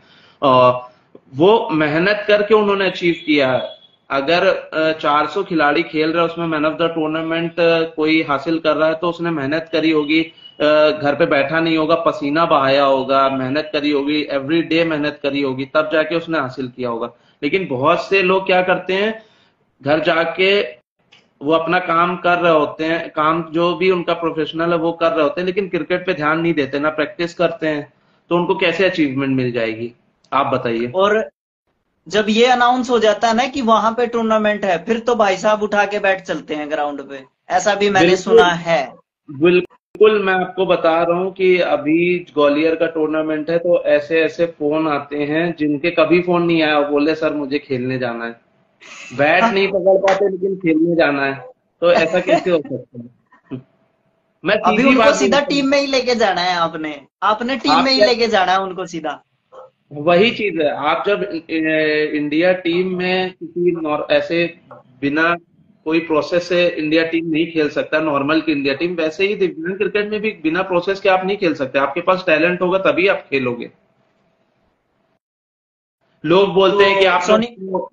वो मेहनत करके उन्होंने अचीव किया है। अगर 400 खिलाड़ी खेल रहे हैं उसमें मैन ऑफ द टूर्नामेंट कोई हासिल कर रहा है तो उसने मेहनत करी होगी, घर पे बैठा नहीं होगा, पसीना बहाया होगा, मेहनत करी होगी, एवरी डे मेहनत करी होगी, तब जाके उसने हासिल किया होगा। लेकिन बहुत से लोग क्या करते हैं, घर जाके वो अपना काम कर रहे होते हैं, काम जो भी उनका प्रोफेशनल है वो कर रहे होते हैं, लेकिन क्रिकेट पे ध्यान नहीं देते, ना प्रैक्टिस करते हैं, तो उनको कैसे अचीवमेंट मिल जाएगी? आप बताइए। और जब ये अनाउंस हो जाता है ना कि वहां पे टूर्नामेंट है, फिर तो भाई साहब उठा के बैठ चलते हैं ग्राउंड पे। ऐसा भी मैंने सुना बिल्कुल, है। बिल्कुल। मैं आपको बता रहा हूँ कि अभी ग्वालियर का टूर्नामेंट है तो ऐसे ऐसे फोन आते हैं जिनके कभी फोन नहीं आया, वो बोले सर मुझे खेलने जाना है। बैट नहीं पकड़ पाते लेकिन खेलने जाना है, तो ऐसा कैसे हो सकता है? मैं अभी सीधी उनको बात सीधा बोलता हूँ। टीम में ही लेके जाना है, आपने आपने टीम आप में ही क्या, लेके जाना है उनको सीधा। वही चीज है, आप जब इंडिया टीम में किसी ऐसे बिना कोई प्रोसेस से इंडिया टीम नहीं खेल सकता, नॉर्मल की इंडिया टीम, वैसे ही दिव्यांग क्रिकेट में भी बिना प्रोसेस के आप नहीं खेल सकते। आपके पास टैलेंट होगा तभी आप खेलोगे। लोग बोलते हैं कि तो आपने सोनी। उसको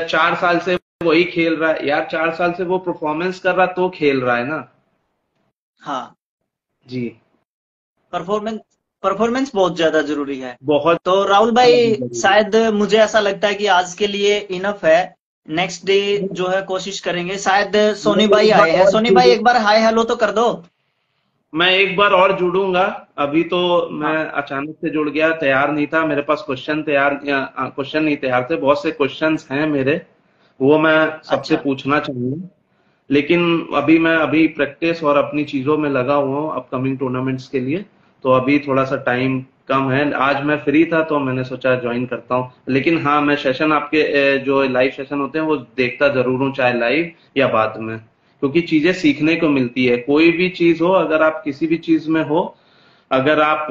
4 साल से वही खेल रहा है। यार 4 साल से वो परफॉर्मेंस कर रहा तो खेल रहा है ना। हाँ। जी। परफॉर्मेंस, परफॉर्मेंस बहुत ज्यादा जरूरी है। बहुत तो राहुल भाई, ज्यादा जरूरी शायद मुझे ऐसा लगता है कि आज के लिए इनफ है। नेक्स्ट डे है। जो है कोशिश करेंगे। शायद मैं सोनी भाई एक आए बार हैं। और सोनी भाई जुड़ू एक बार हाय हेलो तो कर दो। मैं एक बार और जुड़ूंगा। अभी तो मैं हाँ। अचानक से जुड़ गया, तैयार नहीं था, मेरे पास क्वेश्चन नहीं तैयार थे, बहुत से क्वेश्चंस हैं मेरे, वो मैं सबसे अच्छा। पूछना चाहूंगा। लेकिन अभी प्रैक्टिस और अपनी चीजों में लगा हुआ हूँ अपकमिंग टूर्नामेंट्स के लिए, तो अभी थोड़ा सा टाइम कम है। आज मैं फ्री था तो मैंने सोचा ज्वाइन करता हूँ। लेकिन हाँ, मैं सेशन आपके जो लाइव सेशन होते हैं वो देखता जरूर हूँ, चाहे लाइव या बाद में, क्योंकि चीजें सीखने को मिलती है। कोई भी चीज हो, अगर आप किसी भी चीज में हो, अगर आप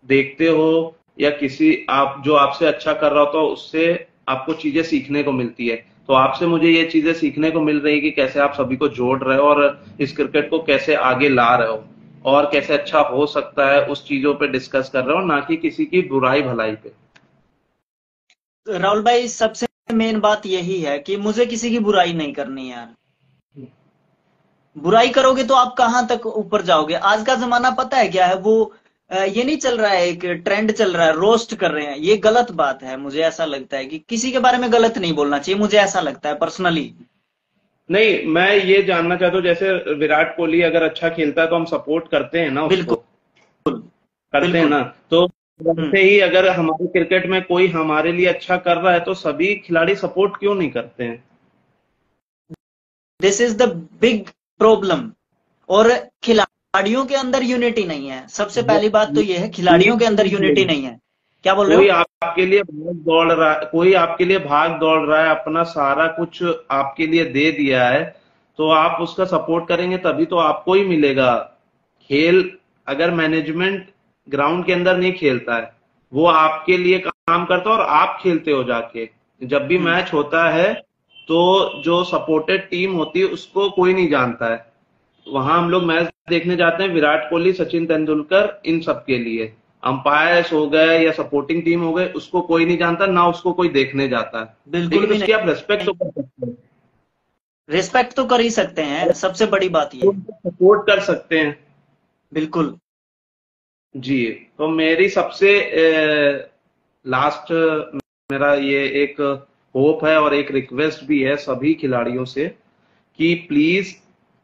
देखते हो या किसी आप जो आपसे अच्छा कर रहा हो तो उससे आपको चीजें सीखने को मिलती है। तो आपसे मुझे ये चीजें सीखने को मिल रही है कि कैसे आप सभी को जोड़ रहे हो और इस क्रिकेट को कैसे आगे ला रहे हो और कैसे अच्छा हो सकता है, उस चीजों पे डिस्कस कर रहे हो, ना कि किसी की बुराई भलाई पे। राहुल भाई, सबसे मेन बात यही है कि मुझे किसी की बुराई नहीं करनी है यार। बुराई करोगे तो आप कहां तक ऊपर जाओगे? आज का जमाना पता है क्या है वो? ये नहीं चल रहा है, एक ट्रेंड चल रहा है, रोस्ट कर रहे हैं। ये गलत बात है। मुझे ऐसा लगता है कि किसी के बारे में गलत नहीं बोलना चाहिए, मुझे ऐसा लगता है पर्सनली। नहीं, मैं ये जानना चाहता हूँ, जैसे विराट कोहली अगर अच्छा खेलता है तो हम सपोर्ट करते हैं ना बिल्कुल। उसको, करते हैं बिल्कुल। ना। तो हम्म। वैसे ही अगर हमारे क्रिकेट में कोई हमारे लिए अच्छा कर रहा है तो सभी खिलाड़ी सपोर्ट क्यों नहीं करते हैं? This is the big problem. और खिलाड़ियों के अंदर यूनिटी नहीं है। सबसे वो पहली बात तो ये है, ये खिलाड़ियों के अंदर यूनिटी चीज, नहीं है। क्या बोल रहे कोई हो? आपके लिए भाग दौड़ रहा है, कोई आपके लिए भाग दौड़ रहा है, अपना सारा कुछ आपके लिए दे दिया है, तो आप उसका सपोर्ट करेंगे तभी तो आपको ही मिलेगा। खेल, अगर मैनेजमेंट ग्राउंड के अंदर नहीं खेलता है, वो आपके लिए काम करता है और आप खेलते हो जाके, जब भी हम्म। मैच होता है तो जो सपोर्टेड टीम होती है उसको कोई नहीं जानता है। वहां हम लोग मैच देखने जाते हैं विराट कोहली, सचिन तेंदुलकर, इन सब के लिए। अंपायर्स हो गए या सपोर्टिंग टीम हो गए, उसको कोई नहीं जानता, ना उसको कोई देखने जाता है। बिल्कुल लेकिन भी उसकी आप नहीं। रेस्पेक्ट तो कर सकते हैं, रिस्पेक्ट तो कर ही सकते हैं, सबसे बड़ी बात ये है। सपोर्ट कर सकते हैं। बिल्कुल। जी। तो मेरी सबसे लास्ट, मेरा ये एक होप है और एक रिक्वेस्ट भी है सभी खिलाड़ियों से कि प्लीज,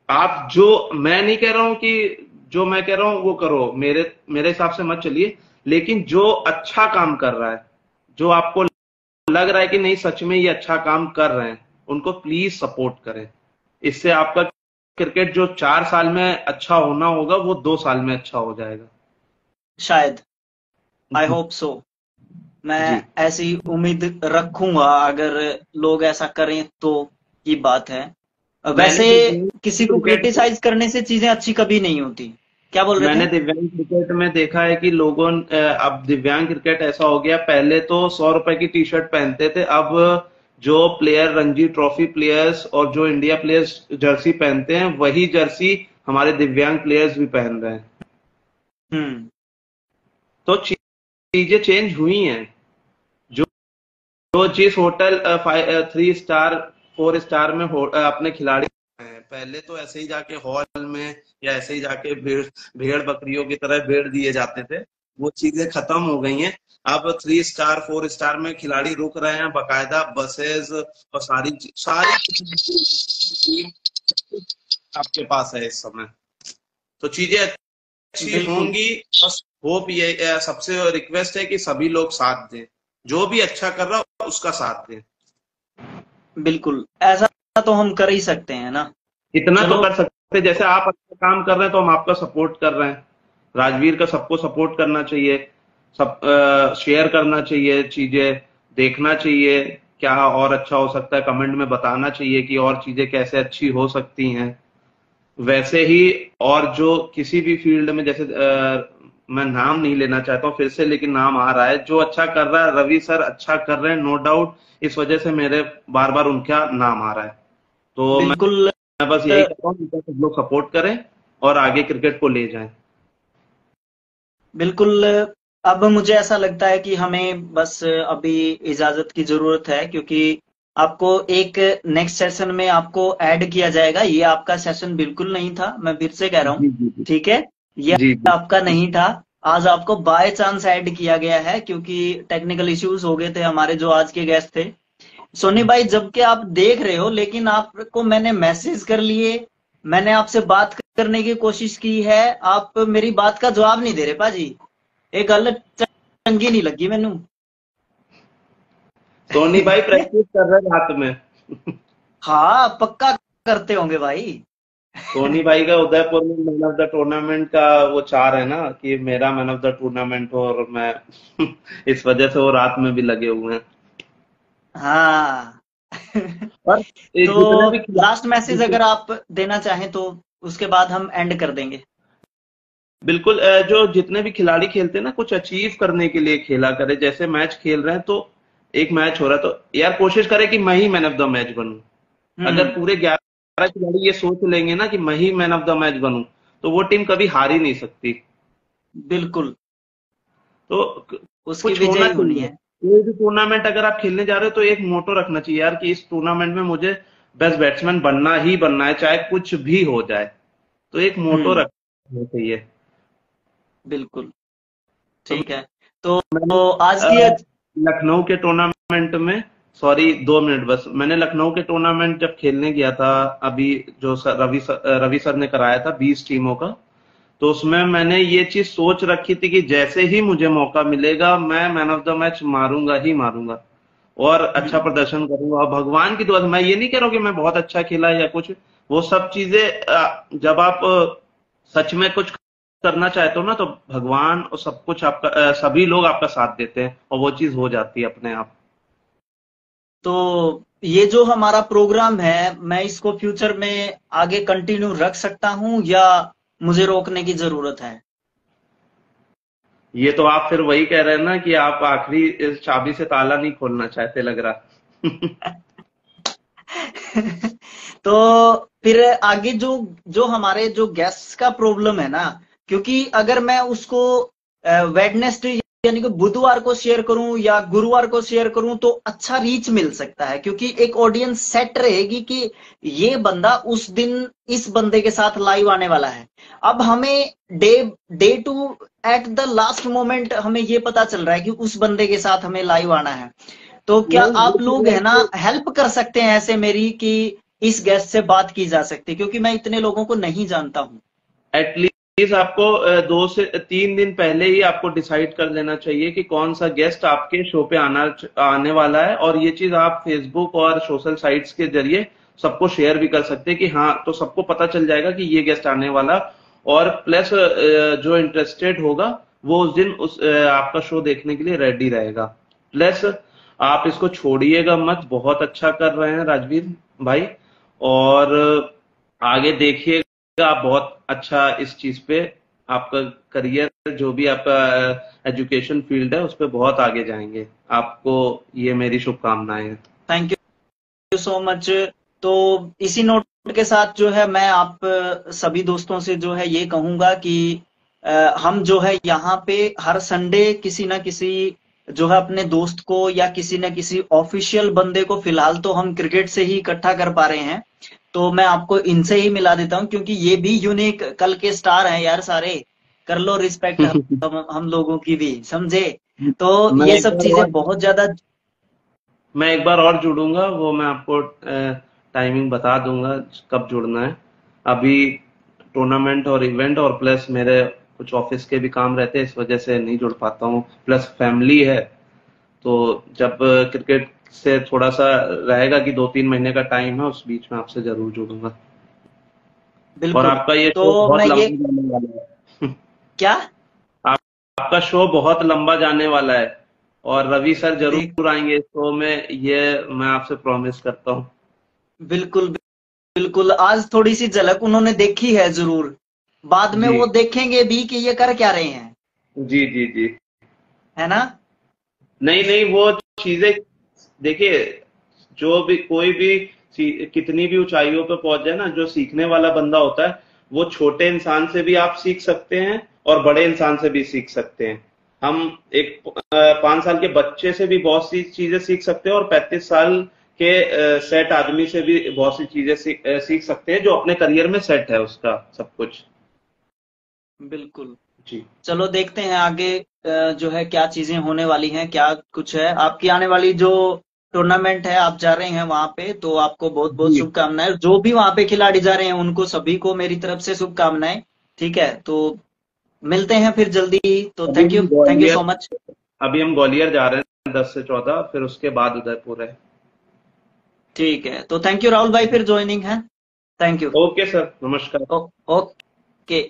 आप जो, मैं नहीं कह रहा हूं कि जो मैं कह रहा हूं वो करो, मेरे मेरे हिसाब से मत चलिए, लेकिन जो अच्छा काम कर रहा है, जो आपको लग रहा है कि नहीं सच में ये अच्छा काम कर रहे हैं, उनको प्लीज सपोर्ट करें। इससे आपका क्रिकेट जो 4 साल में अच्छा होना होगा वो 2 साल में अच्छा हो जाएगा। शायद। आई जी। Hope so. मैं जी। ऐसी उम्मीद रखूंगा, अगर लोग ऐसा करें तो। ये बात है। मैंने वैसे दिव्यांग किसी को क्रिकेट क्रिटिसाइज करने से चीजें अच्छी कभी नहीं होती। क्या बोल रहे मैंने थे? दिव्यांग क्रिकेट में देखा है कि लोगों, अब दिव्यांग क्रिकेट ऐसा हो गया, पहले तो 100 रुपए की टी शर्ट पहनते थे, अब जो प्लेयर रणजी ट्रॉफी प्लेयर्स और जो इंडिया प्लेयर्स जर्सी पहनते हैं, वही जर्सी हमारे दिव्यांग प्लेयर्स भी पहन रहे हैं। हम्म। तो चीजें चेंज हुई हैं। जो जो जिस होटल 3 स्टार 4 स्टार में अपने खिलाड़ी हैं, पहले तो ऐसे ही जाके हॉल में या ऐसे ही जाके भेड़ भेड़ बकरियों की तरह भेड़ दिए जाते थे, वो चीजें खत्म हो गई हैं। अब 3 स्टार 4 स्टार में खिलाड़ी रुक रहे हैं, बकायदा बसेस और सारी टीम आपके पास है इस समय। तो चीजें अच्छी बिल्कुल। होंगी। बस होप ये, सबसे रिक्वेस्ट है कि सभी लोग साथ दें, जो भी अच्छा कर रहा हो उसका साथ दें। बिल्कुल ऐसा तो हम कर ही सकते हैं ना। इतना तो चलो। कर सकते हैं, जैसे आप अच्छा काम कर रहे हैं तो हम आपका सपोर्ट कर रहे हैं। राजवीर का सबको सपोर्ट करना चाहिए, सब शेयर करना चाहिए, चीजें देखना चाहिए, क्या और अच्छा हो सकता है, कमेंट में बताना चाहिए कि और चीजें कैसे अच्छी हो सकती हैं। वैसे ही और जो किसी भी फील्ड में, जैसे मैं नाम नहीं लेना चाहता हूँ फिर से, लेकिन नाम आ रहा है, जो अच्छा कर रहा है, रवि सर अच्छा कर रहे हैं नो डाउट, इस वजह से मेरे बार बार उनका नाम आ रहा है। तो बिल्कुल। मैं बस यही कहता हूँ कि सब लोग सपोर्ट करें और आगे क्रिकेट को ले जाएं। बिल्कुल। अब मुझे ऐसा लगता है कि हमें बस अभी इजाजत की जरूरत है, क्योंकि आपको एक नेक्स्ट सेशन में आपको ऐड किया जाएगा। ये आपका सेशन बिल्कुल नहीं था, मैं फिर से कह रहा हूँ। जी जी जी। ठीक है। ये जी जी। आपका नहीं था। आज आपको बाय चांस ऐड किया गया है, क्योंकि टेक्निकल इश्यूज हो गए थे हमारे जो आज के गेस्ट थे। सोनी भाई, जबकि आप देख रहे हो, लेकिन आपको मैंने मैसेज कर लिए, मैंने आपसे बात करने की कोशिश की है, आप मेरी बात का जवाब नहीं दे रहे पाजी। ये गल चंगी नहीं लगी मैनू। सोनी भाई प्रैक्टिस कर रहे हैं रात में। हाँ, पक्का करते होंगे भाई। सोनी भाई का उदयपुर में मैन ऑफ द टूर्नामेंट का वो चार है ना कि मेरा मैन ऑफ द टूर्नामेंट हो, और मैं इस वजह से वो रात में भी लगे हुए हैं। हाँ। और जितने तो भी लास्ट मैसेज खिलाड़ी, अगर आप देना चाहें तो उसके बाद हम एंड कर देंगे। बिल्कुल, जो जितने भी खिलाड़ी खेलते हैं ना, कुछ अचीव करने के लिए खेला करे। जैसे मैच खेल रहे हैं तो एक मैच हो रहा है तो यार कोशिश करें कि मैं ही मैन ऑफ द मैच बनूं। अगर हम्म। पूरे 11 खिलाड़ी ये सोच लेंगे ना कि मैं ही मैन ऑफ द मैच बनूं, तो वो टीम कभी हार ही नहीं सकती। बिल्कुल। तो उसकी कुछ विजय होना ही होनी चाहिए। है। कोई भी टूर्नामेंट अगर आप खेलने जा रहे हो तो एक मोटो रखना चाहिए यार कि इस टूर्नामेंट में मुझे बेस्ट बैट्समैन बनना ही बनना है, चाहे कुछ भी हो जाए। तो एक मोटो हम्म। रखना चाहिए। बिल्कुल। तो ठीक है। तो, मैंने तो आज अ, की लखनऊ के टूर्नामेंट में, सॉरी 2 मिनट बस, मैंने लखनऊ के टूर्नामेंट जब खेलने गया था, अभी जो रवि सर ने कराया था 20 टीमों का, तो उसमें मैंने ये चीज सोच रखी थी कि जैसे ही मुझे मौका मिलेगा मैं मैन ऑफ द मैच मारूंगा ही मारूंगा और अच्छा हम्म। प्रदर्शन करूंगा। और भगवान की दुआ से, मैं ये नहीं कह रहा हूं कि मैं बहुत अच्छा खेला या कुछ, वो सब चीजें जब आप सच में कुछ करना चाहते हो ना, तो भगवान और सब कुछ आपका, सभी लोग आपका साथ देते हैं और वो चीज हो जाती है अपने आप। तो ये जो हमारा प्रोग्राम है, मैं इसको फ्यूचर में आगे कंटिन्यू रख सकता हूँ या मुझे रोकने की जरूरत है? ये तो आप फिर वही कह रहे हैं ना कि आप आखिरी इस चाबी से ताला नहीं खोलना चाहते लग रहा। तो फिर आगे जो जो हमारे जो गेस्ट्स का प्रॉब्लम है ना, क्योंकि अगर मैं उसको वेडनेसडे यानी कि बुधवार को शेयर करूं या गुरुवार को शेयर करूं तो अच्छा रीच मिल सकता है, क्योंकि एक ऑडियंस सेट रहेगी कि ये बंदा उस दिन इस बंदे के साथ लाइव आने वाला है। अब हमें day day to at the last moment हमें ये पता चल रहा है कि उस बंदे के साथ हमें लाइव आना है। तो क्या नहीं, आप वो लोग है ना चीज हेल्प कर सकते हैं ऐसे मेरी कि इस गेस्ट से बात की जा सकती है, क्योंकि मैं इतने लोगों को नहीं जानता हूँ। एटलीस्ट आपको 2 से 3 दिन पहले ही आपको डिसाइड कर लेना चाहिए कि कौन सा गेस्ट आपके शो पे आने वाला है। और ये चीज आप फेसबुक और सोशल साइट्स के जरिए सबको शेयर भी कर सकते हैं कि हाँ, तो सबको पता चल जाएगा कि ये गेस्ट आने वाला। और प्लस जो इंटरेस्टेड होगा वो उस दिन आपका शो देखने के लिए रेडी रहेगा। प्लस आप इसको छोड़िएगा मत, बहुत अच्छा कर रहे हैं राजवीर भाई। और आगे देखिएगा, आप बहुत अच्छा इस चीज पे, आपका करियर जो भी आपका एजुकेशन फील्ड है उस पे बहुत आगे जाएंगे। आपको ये मेरी शुभकामनाएं हैं। Thank you so much. तो इसी नोट के साथ जो है मैं आप सभी दोस्तों से जो है ये कहूंगा कि हम जो है यहाँ पे हर संडे किसी ना किसी जो है अपने दोस्त को या किसी ना किसी ऑफिशियल बंदे को, फिलहाल तो हम क्रिकेट से ही इकट्ठा कर पा रहे हैं, तो मैं आपको इनसे ही मिला देता हूँ, क्योंकि ये भी यूनिक कल के स्टार हैं यार सारे। कर लो रिस्पेक्ट हम लोगों की भी, समझे? तो मैं ये एक सब बार चीजें और बहुत ज्यादा। मैं एक बार और जुड़ूंगा, वो मैं आपको टाइमिंग बता दूंगा कब जुड़ना है। अभी टूर्नामेंट और इवेंट और प्लस मेरे कुछ ऑफिस के भी काम रहते हैं, इस वजह से नहीं जुड़ पाता हूँ। प्लस फैमिली है, तो जब क्रिकेट से थोड़ा सा रहेगा कि 2-3 महीने का टाइम है, उस बीच में आपसे जरूर जुड़ूंगा। और बिल्कुल। आपका ये तो शो बहुत मैं ये लंबा जाने वाला है। क्या आपका शो बहुत लंबा जाने वाला है और रवि सर देख जरूर आएंगे इस शो में, ये मैं आपसे प्रॉमिस करता हूँ। बिल्कुल। बिल्कुल, आज थोड़ी सी झलक उन्होंने देखी है जरूर, बाद में जी वो देखेंगे भी कि ये कर क्या रहे हैं, जी जी जी। है ना? नहीं नहीं, वो चीजें देखिए, जो भी कोई भी कितनी भी ऊंचाइयों पे पहुंच जाए ना, जो सीखने वाला बंदा होता है, वो छोटे इंसान से भी आप सीख सकते हैं और बड़े इंसान से भी सीख सकते हैं। हम एक 5 साल के बच्चे से भी बहुत सी चीजें सीख सकते हैं और 35 साल के सेट आदमी से भी बहुत सी चीजें सीख सकते हैं, जो अपने करियर में सेट है उसका सब कुछ। बिल्कुल। जी चलो देखते हैं आगे जो है क्या चीजें होने वाली हैं, क्या कुछ है आपकी आने वाली जो टूर्नामेंट है, आप जा रहे हैं वहां पे, तो आपको बहुत बहुत जी। शुभकामनाएं। जो भी वहां पे खिलाड़ी जा रहे हैं उनको सभी को मेरी तरफ से शुभकामनाएं। ठीक है, तो मिलते हैं फिर जल्दी ही। तो अभी हम thank you Gwalior so much. अभी हम ग्वालियर जा रहे हैं 10 से 14, फिर उसके बाद उदयपुर है। ठीक है, तो थैंक यू राहुल भाई फिर ज्वाइनिंग है। Thank you. ओके सर, नमस्कार। ओके।